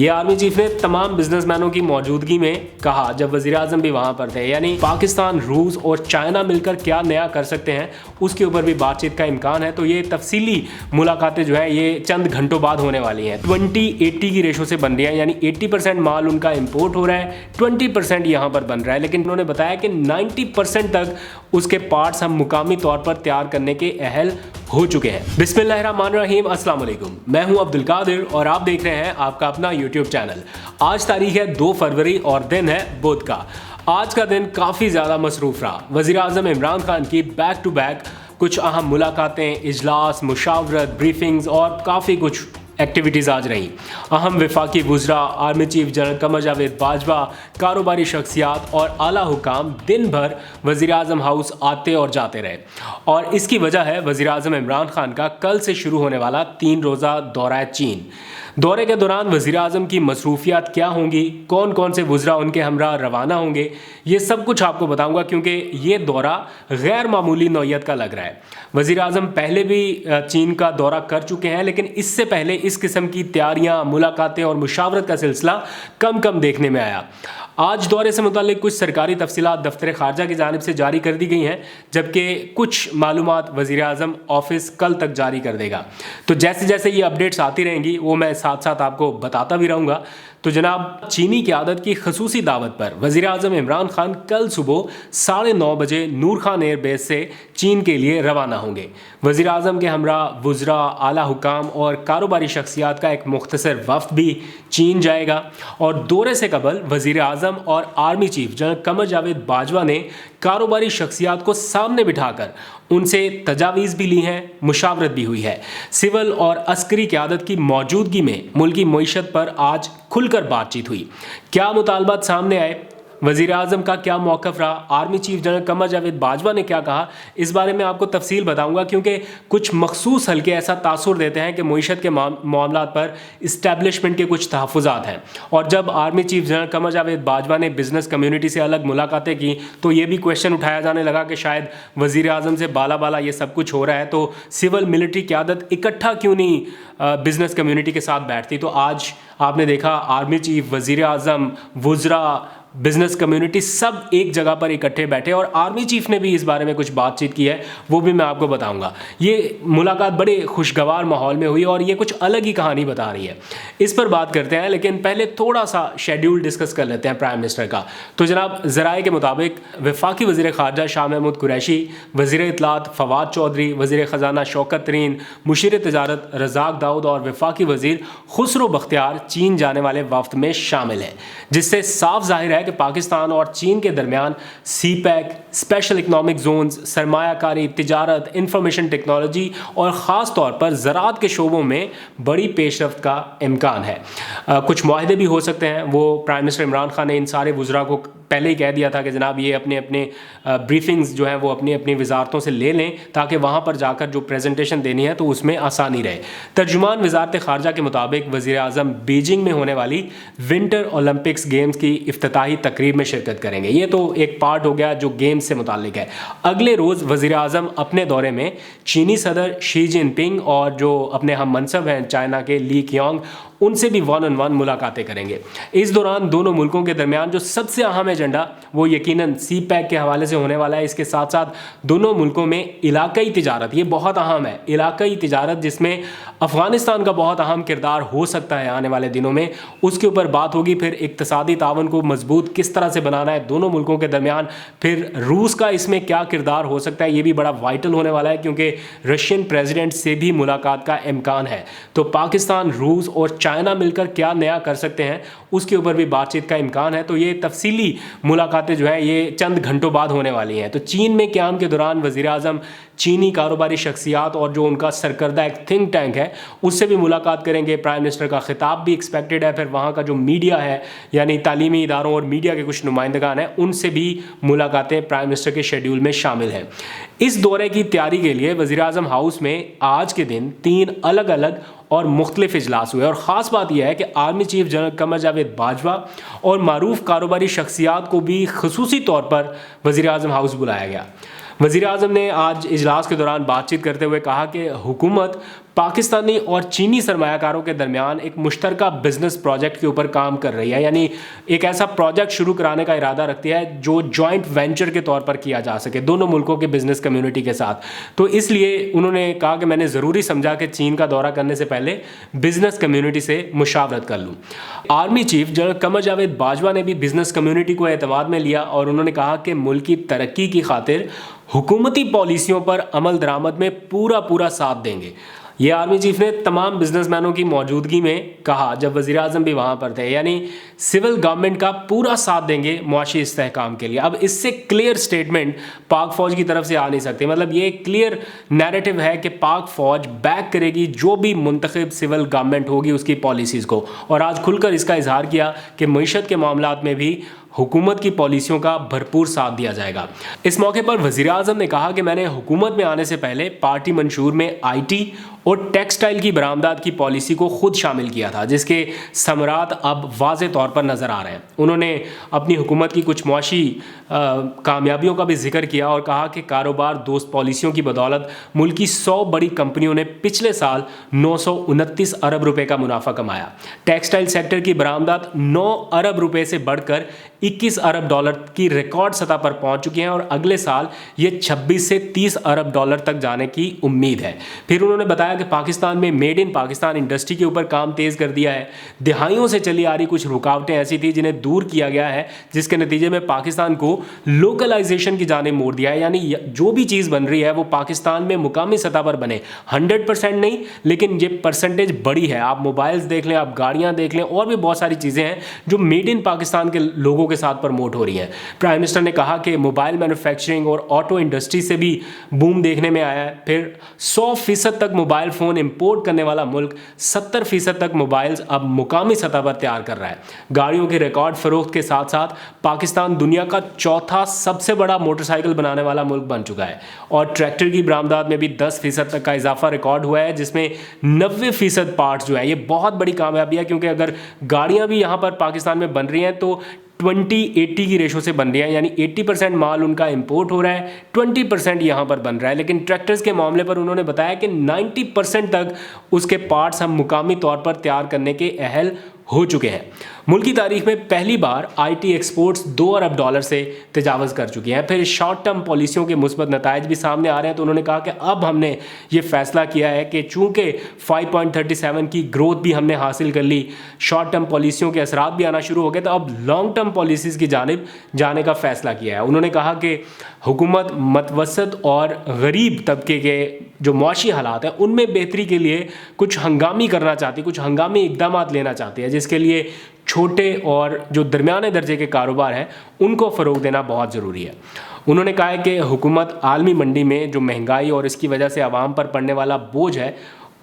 ये army chief ने तमाम बिजनेसमैनों की मौजूदगी में कहा जब वजीर आजम भी वहां पर थे। यानी पाकिस्तान, रूस और चाइना मिलकर क्या नया कर सकते हैं उसके ऊपर भी बातचीत का इम्कान है। तो ये तफसीली मुलाकातें जो है ये चंद घंटों बाद होने वाली हैं। 20-80 की रेशो से बन रही है, यानी 80% माल उनका इम्पोर्ट हो रहा है, 20% यहाँ पर बन रहा है। लेकिन उन्होंने बताया कि 90% तक उसके पार्ट्स हम मुकामी तौर पर तैयार करने के अहल हो चुके हैं। बिस्मिल्लाहिर्रहमानिर्रहीम, अस्सलाम वालेकुम। मैं हूं अब्दुल कादिर और आप देख रहे हैं आपका अपना यूट्यूब चैनल। आज तारीख है 2 फरवरी और दिन है बुध का। आज का दिन काफ़ी ज़्यादा मसरूफ़ रहा। वज़ीर आज़म इमरान खान की बैक टू बैक कुछ अहम मुलाकातें, इजलास, मुशावरत, ब्रीफिंग्स और काफ़ी कुछ एक्टिविटीज़ आज रहीं। अहम वफाकी वुज़रा, army chief general Qamar Javed Bajwa, कारोबारी शख्सियात और आला हुकाम दिन भर वज़ीर आज़म हाउस आते और जाते रहे। और इसकी वजह है वज़ीर आज़म इमरान खान का कल से शुरू होने वाला 3 रोज़ा दौरा चीन। दौरे के दौरान वज़ीर आज़म की मसरूफियात क्या होंगी, कौन कौन से वुज़रा उनके हमरा रवाना होंगे, ये सब कुछ आपको बताऊंगा क्योंकि ये दौरा गैर मामूली नौयत का लग रहा है। वज़ीर आज़म पहले भी चीन का दौरा कर चुके हैं, लेकिन इससे पहले इस किस्म की तैयारियां, मुलाकातें और मुशावरत का सिलसिला कम देखने में आया। आज दौरे से मुतालिक कुछ सरकारी तफसीलात दफ्तर ख़ारजा की जानिब से जारी कर दी गई हैं, जबकि कुछ मालूमात वज़ीर आज़म ऑफिस कल तक जारी कर देगा। तो जैसे जैसे ये अपडेट्स आती रहेंगी वो मैं साथ साथ आपको बताता भी रहूँगा। तो जनाब, चीनी क़यादत की खसूसी दावत पर वज़ीर आज़म इमरान खान कल सुबह 9:30 बजे नूर खान एयर बेस से चीन के लिए रवाना होंगे। वज़ीर आज़म के हमरा वुज़रा, आला हुकाम और कारोबारी शख्सियात का एक मुख्तसर वफ़द भी चीन जाएगा। और दौरे से कबल वज़ीर आज़म और army chief general Qamar Javed Bajwa ने कारोबारी शख्सियात को सामने बिठाकर उनसे तजावीज़ भी ली हैं, मुशावरत भी हुई है। सिविल और अस्करी क़यादत की मौजूदगी में मुल्की मईशत पर आज खुलकर बातचीत हुई। क्या मुतालबात सामने आए, वज़ीर आज़म का क्या मौक़िफ़ रहा, army chief general Qamar Javed Bajwa ने क्या कहा, इस बारे में आपको तफसील बताऊंगा क्योंकि कुछ मखसूस हल्के ऐसा तासुर देते हैं कि मईशत के मामलात पर इस्टेब्लिशमेंट के कुछ तहफ़्फ़ुज़ात हैं। और जब army chief general Qamar Javed Bajwa ने बिज़नेस कम्यूनिटी से अलग मुलाकातें की तो ये भी क्वेश्चन उठाया जाने लगा कि शायद वज़ीर आज़म से बाला ये सब कुछ हो रहा है तो सिविल मिलिट्री क़यादत इकट्ठा क्यों नहीं बिज़नेस कम्यूनिटी के साथ बैठती। तो आज आपने देखा आर्मी चीफ, वज़ीर आज़म, वुज़रा, बिज़नेस कम्युनिटी सब एक जगह पर इकट्ठे बैठे और आर्मी चीफ ने भी इस बारे में कुछ बातचीत की है, वो भी मैं आपको बताऊंगा। ये मुलाकात बड़े खुशगवार माहौल में हुई और ये कुछ अलग ही कहानी बता रही है। इस पर बात करते हैं, लेकिन पहले थोड़ा सा शेड्यूल डिस्कस कर लेते हैं प्राइम मिनिस्टर का। तो जनाब, ज़राए के मुताबिक वफाकी वज़ीर ख़ारजा शाह महमूद कुरैशी, वज़ीर इत्तलात फवाद चौधरी, वज़ीर ख़जाना शौकत तरीन, मुशीर तिजारत रज़ाक दाऊद और वफाकी वज़ीर खुसरो बख्तियार चीन जाने वाले वफ्द में शामिल हैं, जिससे साफ ज़ाहिर है कि पाकिस्तान और चीन के दरमियान सीपैक, स्पेशल इकनॉमिक जोन्स, सरमायाकारी, तिजारत, इंफॉर्मेशन टेक्नोलॉजी और ख़ास तौर पर ज़राअत के शोबों में बड़ी पेशरफ्त का इम्कान है। कुछ मुआहदे भी हो सकते हैं। वो प्राइम मिनिस्टर इमरान खान ने इन सारे वुज़रा को पहले ही कह दिया था कि जनाब ये अपने अपने ब्रीफिंग्स जो हैं वो अपनी अपनी वजारतों से ले लें ताकि वहाँ पर जाकर जो प्रेजेंटेशन देनी है तो उसमें आसानी रहे। तर्जुमान वजारत ख़ारजा के मुताबिक वज़ीर आज़म बीजिंग में होने वाली विंटर ओलंपिक्स गेम्स की इफ्तिताही तकरीब में शिरकत करेंगे। ये तो एक पार्ट हो गया जो गेम्स से मुताल्लिक है। अगले रोज़ वज़ीर आज़म अपने दौरे में चीनी सदर शी जिनपिंग और जो अपने हम मनसब हैं चाइना के ली कियांग, उनसे भी 1-on-1 मुलाकातें करेंगे। इस दौरान दोनों मुल्कों के दरमियान जो सबसे अहम एजेंडा वो यकीनन सीपैक के हवाले से होने वाला है। इसके साथ साथ दोनों मुल्कों में इलाकाई तिजारत, ये बहुत अहम है, इलाकाई तिजारत जिसमें अफ़गानिस्तान का बहुत अहम किरदार हो सकता है आने वाले दिनों में, उसके ऊपर बात होगी। फिर इक़्तिसादी तावन को मजबूत किस तरह से बनाना है दोनों मुल्कों के दरमियान, फिर रूस का इसमें क्या किरदार हो सकता है, ये भी बड़ा वाइटल होने वाला है क्योंकि रशियन प्रेसिडेंट से भी मुलाकात का इम्कान है। तो पाकिस्तान, रूस और चाइना मिलकर क्या नया कर सकते हैं उसके ऊपर भी बातचीत का इम्कान है। तो ये तफसीली मुलाकातें जो है ये चंद घंटों बाद होने वाली हैं। तो चीन में क़याम के दौरान वज़ीर आज़म चीनी कारोबारी शख्सियात और जो उनका सरकर्दा एक थिंक टैंक है उससे भी मुलाकात करेंगे। प्राइम मिनिस्टर का खिताब भी एक्सपेक्टेड है। फिर वहाँ का जो मीडिया है यानी तालीमी इदारों और मीडिया के कुछ नुमाइंदगान हैं उनसे भी मुलाकातें प्राइम मिनिस्टर के शेड्यूल में शामिल हैं। इस दौरे की तैयारी के लिए वज़ीर आज़म हाउस में आज के दिन 3 अलग अलग और मुख्तलिफ इजलास हुए। और ख़ास बात यह है कि army chief general Qamar Javed Bajwa और मारूफ कारोबारी शख्सियात को भी खसूसी तौर पर वज़ीर आज़म हाउस बुलाया गया। वज़ीर आज़म ने आज इजलास के दौरान बातचीत करते हुए कहा कि हुकूमत पाकिस्तानी और चीनी सरमायाकारों के दरमियान एक मुश्तरका बिजनेस प्रोजेक्ट के ऊपर काम कर रही है, यानी एक ऐसा प्रोजेक्ट शुरू कराने का इरादा रखती है जो जॉइंट वेंचर के तौर पर किया जा सके दोनों मुल्कों के बिजनेस कम्युनिटी के साथ। तो इसलिए उन्होंने कहा कि मैंने ज़रूरी समझा कि चीन का दौरा करने से पहले बिजनेस कम्युनिटी से मुशावरत कर लूँ। Army chief general Qamar Javed Bajwa ने भी बिजनेस कम्युनिटी को एतमाद में लिया और उन्होंने कहा कि मुल्क की तरक्की की खातिर हुकूमती पॉलिसियों पर अमल दरामद में पूरा साथ देंगे। ये आर्मी चीफ ने तमाम बिजनेसमैनों की मौजूदगी में कहा जब वज़ीर आज़म भी वहाँ पर थे, यानी सिविल गवर्नमेंट का पूरा साथ देंगे मुआशी इस्तेहकाम के लिए। अब इससे क्लियर स्टेटमेंट पाक फ़ौज की तरफ से आ नहीं सकती, मतलब ये क्लियर नैरेटिव है कि पाक फ़ौज बैक करेगी जो भी मुंतखब सिविल गवर्नमेंट होगी उसकी पॉलिसीज़ को। और आज खुलकर इसका इजहार किया कि मईशत के मामलात में भी हुकूमत की पॉलिसियों का भरपूर साथ दिया जाएगा। इस मौके पर वज़ीर आज़म ने कहा कि मैंने हुकूमत में आने से पहले पार्टी मंशूर में IT और टेक्सटाइल की बरामदात की पॉलिसी को खुद शामिल किया था, जिसके समरात अब वाज़े तौर पर नज़र आ रहे हैं। उन्होंने अपनी हुकूमत की कुछ मुआशी कामयाबियों का भी जिक्र किया और कहा कि कारोबार दोस्त पॉलिसियों की बदौलत मुल्क की 100 बड़ी कंपनियों ने पिछले साल 929 अरब रुपए का मुनाफा कमाया। टेक्सटाइल सेक्टर की बरामदात 9 अरब रुपए से बढ़कर 21 अरब डॉलर की रिकॉर्ड सतह पर पहुंच चुकी हैं और अगले साल ये 26 से 30 अरब डॉलर तक जाने की उम्मीद है। फिर उन्होंने बताया कि पाकिस्तान में मेड इन पाकिस्तान इंडस्ट्री के ऊपर काम तेज़ कर दिया है। दिहाइयों से चली आ रही कुछ रुकावटें ऐसी थी जिन्हें दूर किया गया है, जिसके नतीजे में पाकिस्तान को लोकलाइजेशन की जानिब मोड़ दिया है, यानी जो भी चीज़ बन रही है वो पाकिस्तान में मुकामी सतह पर बने। 100% नहीं, लेकिन ये परसेंटेज बड़ी है। आप मोबाइल्स देख लें, आप गाड़ियाँ देख लें, और भी बहुत सारी चीज़ें हैं जो मेड इन पाकिस्तान के लोगों के साथ प्रमोट हो रही है। प्राइम मिनिस्टर ने कहा कि मोबाइल मैन्युफैक्चरिंग और ऑटो इंडस्ट्री से भी बूम देखने में आया है। फिर 100% तक मोबाइल फ़ोन इंपोर्ट करने वाला मुल्क 70% तक मोबाइल्स अब मुकामी सतह पर तैयार कर रहा है। गाड़ियों के रिकॉर्ड फरोख्त के साथ साथ पाकिस्तान दुनिया का चौथा सबसे बड़ा मोटरसाइकिल बनाने वाला मुल्क बन चुका है और ट्रैक्टर की बरामदात में भी 10% तक का इजाफा रिकॉर्ड हुआ है, जिसमें 90% पार्ट्स जो है। ये बहुत बड़ी कामयाबी है, क्योंकि अगर गाड़ियाँ भी यहाँ पर पाकिस्तान में बन रही हैं तो 20-80 की रेशो से बन रही है, यानी 80% माल उनका इंपोर्ट हो रहा है, 20% यहाँ पर बन रहा है। लेकिन ट्रैक्टर्स के मामले पर उन्होंने बताया कि 90% तक उसके पार्ट्स हम मुकामी तौर पर तैयार करने के अहल हो चुके हैं। मुल्क की तारीख में पहली बार IT एक्सपोर्ट्स 2 अरब डॉलर से तजावज़ कर चुकी हैं। फिर शॉर्ट टर्म पॉलिसियों के मुस्बत नताइज भी सामने आ रहे हैं, तो उन्होंने कहा कि अब हमने ये फैसला किया है कि चूँकि 5.37 की ग्रोथ भी हमने हासिल कर ली, शॉर्ट टर्म पॉलिसियों के असरात भी आना शुरू हो गए, तो अब लॉन्ग टर्म पॉलिसीज़ की जानिब जाने का फ़ैसला किया है। उन्होंने कहा कि हुकूमत मतवसत और गरीब तबके के जो मुआशी हालात हैं उनमें बेहतरी के लिए कुछ हंगामी करना चाहती है, कुछ हंगामी इक़दाम लेना चाहती है, जिसके लिए छोटे और जो दरमियाने दर्जे के कारोबार हैं उनको फ़रोग़ देना बहुत ज़रूरी है। उन्होंने कहा है कि हुकूमत आलमी मंडी में जो महंगाई और इसकी वजह से आवाम पर पड़ने वाला बोझ है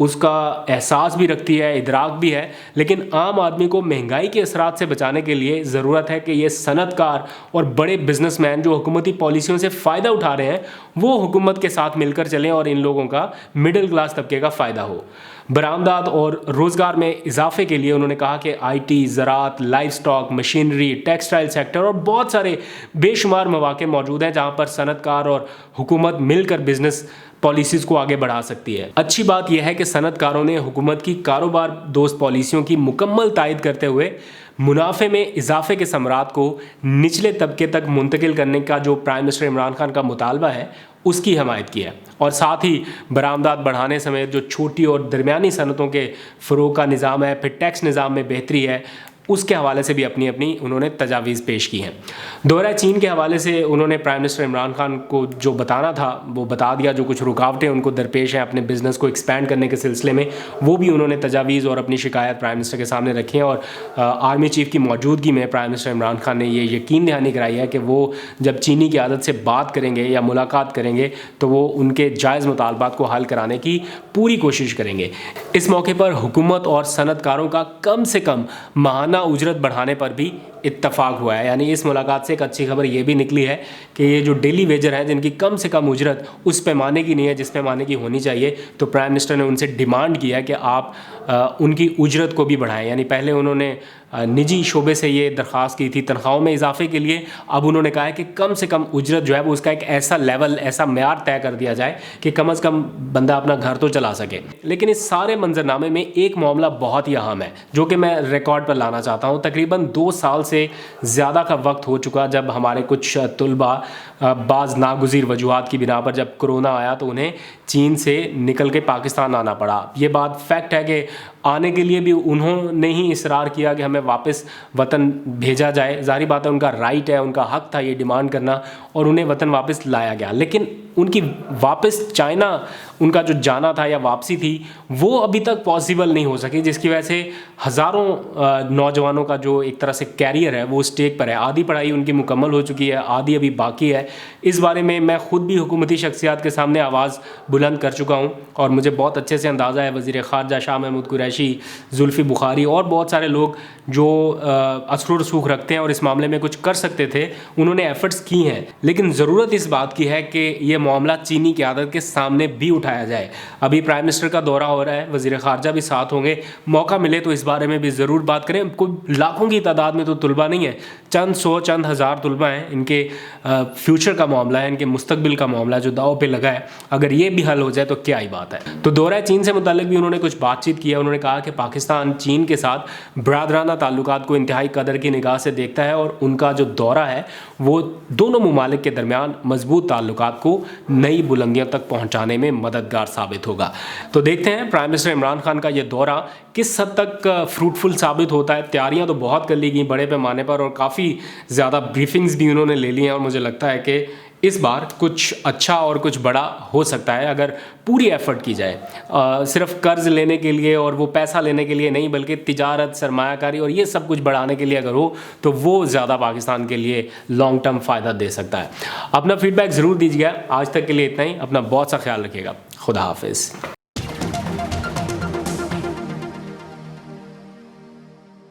उसका एहसास भी रखती है, इदराक भी है, लेकिन आम आदमी को महंगाई के असरात से बचाने के लिए ज़रूरत है कि ये सनतकार और बड़े बिजनेसमैन जो हुकूमती पॉलिसियों से फ़ायदा उठा रहे हैं वो हुकूमत के साथ मिलकर चलें और इन लोगों का मिडिल क्लास तबके का फ़ायदा हो। बरामदात और रोज़गार में इजाफे के लिए उन्होंने कहा कि IT, ज़राअत, livestock, machinery, textile sector और बहुत सारे बेशुमार मौके मौजूद हैं जहाँ पर सनतकार और हुकूमत मिलकर बिजनेस पॉलिसीज़ को आगे बढ़ा सकती है। अच्छी बात यह है कि सनतकारों ने हुकूमत की कारोबार दोस्त पॉलिसियों की मुकम्मल तायद करते हुए मुनाफे में इजाफे के समरात को निचले तबके तक मुंतकिल करने का जो प्राइम मिनिस्टर इमरान खान का मुतालबा है उसकी हमायत की है, और साथ ही बरामदात बढ़ाने समेत जो छोटी और दरमियानी सनतों के फ़रोग़ का निज़ाम है, फिर टैक्स निज़ाम में बेहतरी है, उसके हवाले से भी अपनी अपनी उन्होंने तजावीज़ पेश की हैं। दौरा चीन के हवाले से उन्होंने प्राइम मिनिस्टर इमरान खान को जो बताना था वो बता दिया। जो कुछ रुकावटें उनको दरपेश हैं अपने बिज़नेस को एक्सपैंड करने के सिलसिले में, वो भी उन्होंने तजावीज़ और अपनी शिकायत प्राइम मिनिस्टर के सामने रखी हैं। और आर्मी चीफ़ की मौजूदगी में प्राइम मिनिस्टर इमरान खान ने ये यकीन दहानी कराई है कि वो जब चीनी की आदत से बात करेंगे या मुलाकात करेंगे तो वो उनके जायज़ मुतालबात को हल कराने की पूरी कोशिश करेंगे। इस मौके पर हुकूमत और सनतकारों का कम से कम माहाना उजरत बढ़ाने पर भी اتفاق ہوا ہے. یعنی اس ملاقات سے ایک اچھی خبر یہ بھی نکلی ہے کہ یہ جو ڈیلی ویجر ہیں جن کی کم سے کم اجرت اس پیمانے کی نہیں ہے جس پیمانے کی ہونی چاہیے, تو پرائم منسٹر نے ان سے ڈیمانڈ کیا کہ آپ ان کی اجرت کو بھی بڑھائیں. یعنی پہلے انہوں نے نجی شعبے سے یہ درخواست کی تھی تنخواہوں میں اضافے کے لیے, اب انہوں نے کہا ہے کہ کم سے کم اجرت جو ہے وہ اس کا ایک ایسا لیول, ایسا معیار طے کر دیا جائے کہ کم از کم بندہ اپنا گھر تو چلا سکے. لیکن اس سارے منظرنامے میں ایک معاملہ بہت ہی اہم ہے جو کہ میں ریکارڈ پر لانا چاہتا ہوں. تقریباً 2 سال سے زیادہ کا وقت ہو چکا جب ہمارے کچھ طلباء بعض ناگزیر وجوہات کی بنا پر جب کرونا آیا تو انہیں چین سے نکل کے پاکستان آنا پڑا. یہ بات فیکٹ ہے کہ آنے کے لیے بھی انہوں نے ہی اصرار کیا کہ ہمیں واپس وطن بھیجا جائے. ظاہری بات ہے ان کا رائٹ ہے, ان کا حق تھا یہ ڈیمانڈ کرنا, اور انہیں وطن واپس لایا گیا. لیکن ان کی واپس چائنا ان کا جو جانا تھا یا واپسی تھی وہ ابھی تک پاسبل نہیں ہو سکی, جس کی وجہ سے ہزاروں نوجوانوں کا جو ایک طرح سے کیریئر ہے وہ اسٹیک پر ہے. آدھی پڑھائی ان کی مکمل ہو چکی ہے, آدھی ابھی باقی ہے. اس بارے میں خود بھی حکومتی شخصیات کے سامنے آواز بلند کر چکا ہوں, اور مجھے بہت اچھے سے اندازہ ہے وزیر خارجہ شاہ محمود قریشی, زلفی بخاری اور بہت سارے لوگ جو اثر و رسوخ رکھتے ہیں اور اس معاملے میں کچھ کر سکتے تھے انہوں نے ایفرٹس کی ہیں. لیکن ضرورت اس بات کی ہے کہ یہ معاملہ چینی قیادت کے سامنے بھی اٹھایا جائے. ابھی پرائم منسٹر کا دورہ ہو رہا ہے, وزیر خارجہ بھی ساتھ ہوں گے, موقع ملے تو اس بارے میں بھی ضرور بات کریں. کوئی لاکھوں کی تعداد میں تو طلباء نہیں ہے, چند سو چند ہزار طلباء ہیں. ان کے فیوچر کا معاملہ ہے, ان کے مستقبل کا معاملہ ہے جو داؤ پہ لگا ہے. اگر یہ بھی حل ہو جائے تو کیا ہی بات ہے. تو دورہ چین سے متعلق بھی انہوں نے کچھ بات چیت کی ہے. انہوں نے کہا کہ پاکستان چین کے ساتھ برادرانہ تعلقات کو انتہائی قدر کی نگاہ سے دیکھتا ہے, اور ان کا جو دورہ ہے وہ دونوں ممالک کے درمیان مضبوط تعلقات کو نئی بلندیوں تک پہنچانے میں مددگار ثابت ہوگا. تو دیکھتے ہیں پرائم منسٹر عمران خان کا یہ دورہ کس حد تک فروٹفل ثابت ہوتا ہے. تیاریاں تو بہت کر لی گئی بڑے پیمانے پر, اور کافی زیادہ بریفنگز بھی انہوں نے لے لی ہیں, اور مجھے لگتا ہے کہ اس بار کچھ اچھا اور کچھ بڑا ہو سکتا ہے اگر پوری ایفرٹ کی جائے. صرف قرض لینے کے لیے اور وہ پیسہ لینے کے لیے نہیں, بلکہ تجارت, سرمایہ کاری اور یہ سب کچھ بڑھانے کے لیے اگر ہو تو وہ زیادہ پاکستان کے لیے لانگ ٹرم فائدہ دے سکتا ہے. اپنا فیڈ بیک ضرور دیجیے گا. آج تک کے لیے اتنا ہی. اپنا بہت سا خیال رکھیے گا. خدا حافظ.